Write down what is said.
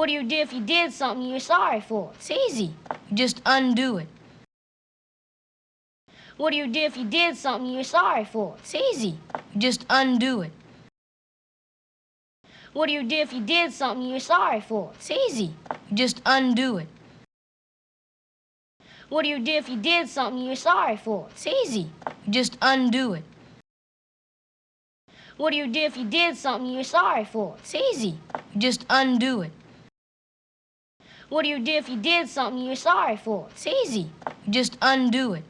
What do you do if you did something you're sorry for? It's easy. You just undo it. What do you do if you did something you're sorry for? It's easy. You just undo it. What do you do if you did something you're sorry for? It's easy. You just undo it. What do you do if you did something you're sorry for? It's easy. You just undo it. What do you do if you did something you're sorry for? It's easy. You just undo it. What do you do if you did something you're sorry for? It's easy. You just undo it.